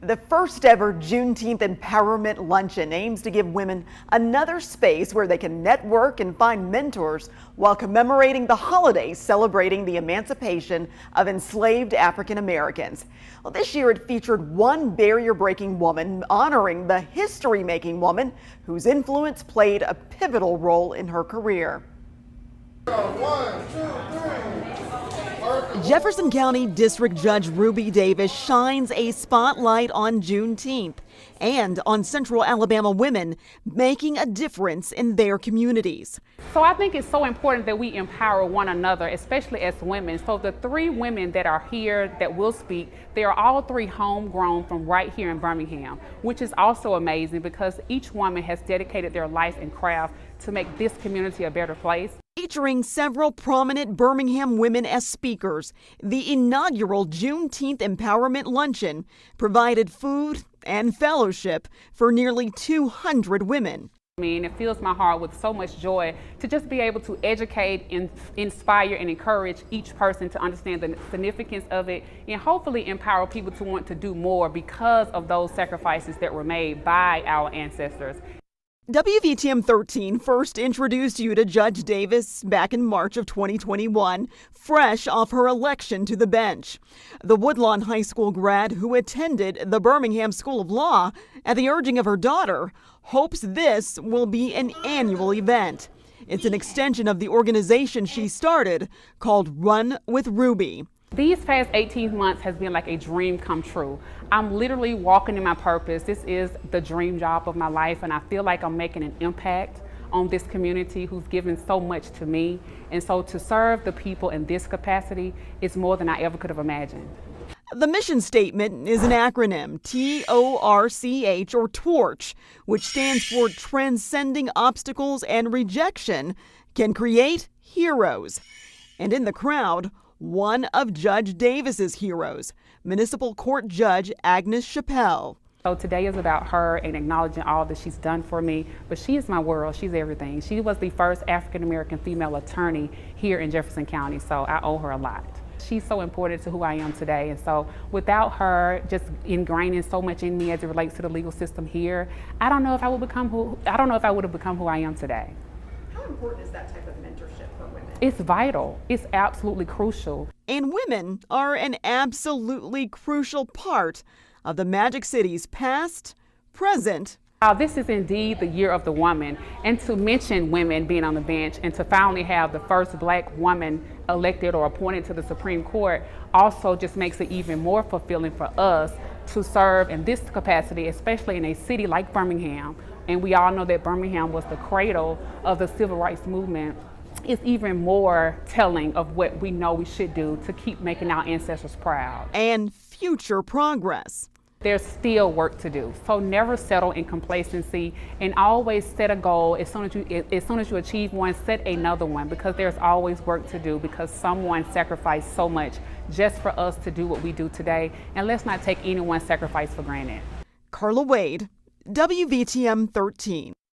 The first ever Juneteenth Empowerment Luncheon aims to give women another space where they can network and find mentors while commemorating the holiday celebrating the emancipation of enslaved African Americans. Well, this year it featured one barrier-breaking woman honoring the history-making woman whose influence played a pivotal role in her career. Jefferson County District Judge Ruby Davis shines a spotlight on Juneteenth and on Central Alabama women making a difference in their communities. So I think it's so important that we empower one another, especially as women. So the three women that are here that will speak, they are all three homegrown from right here in Birmingham, which is also amazing because each woman has dedicated their life and craft to make this community a better place. Featuring several prominent Birmingham women as speakers, the inaugural Juneteenth Empowerment Luncheon provided food and fellowship for nearly 200 women. I mean, it fills my heart with so much joy to just be able to educate, inspire, and encourage each person to understand the significance of it and hopefully empower people to want to do more because of those sacrifices that were made by our ancestors. WVTM 13 first introduced you to Judge Davis back in March of 2021, fresh off her election to the bench. The Woodlawn High School grad who attended the Birmingham School of Law at the urging of her daughter hopes this will be an annual event. It's an extension of the organization she started called Run with Ruby. These past 18 months has been like a dream come true. I'm literally walking in my purpose. This is the dream job of my life, and I feel like I'm making an impact on this community who's given so much to me. And so to serve the people in this capacity is more than I ever could have imagined. The mission statement is an acronym, TORCH, or TORCH, which stands for Transcending Obstacles and Rejection Can Create Heroes. And in the crowd, one of Judge Davis's heroes, Municipal Court Judge Agnes Chappell. So today is about her and acknowledging all that she's done for me, but she is my world, she's everything. She was the first African-American female attorney here in Jefferson County, so I owe her a lot. She's so important to who I am today, and so without her just ingraining so much in me as it relates to the legal system here, I don't know if I would have become who I am today. How important is that type of mentorship for women? It's vital. It's absolutely crucial. And women are an absolutely crucial part of the Magic City's past, present. This is indeed the year of the woman, and to mention women being on the bench and to finally have the first black woman elected or appointed to the Supreme Court also just makes it even more fulfilling for us to serve in this capacity, especially in a city like Birmingham. And we all know that Birmingham was the cradle of the civil rights movement. It's even more telling of what we know we should do to keep making our ancestors proud. And future progress. There's still work to do, so never settle in complacency and always set a goal. As soon as you achieve one, set another one, because there's always work to do, because someone sacrificed so much just for us to do what we do today, and let's not take anyone's sacrifice for granted. Carla Wade, WVTM 13.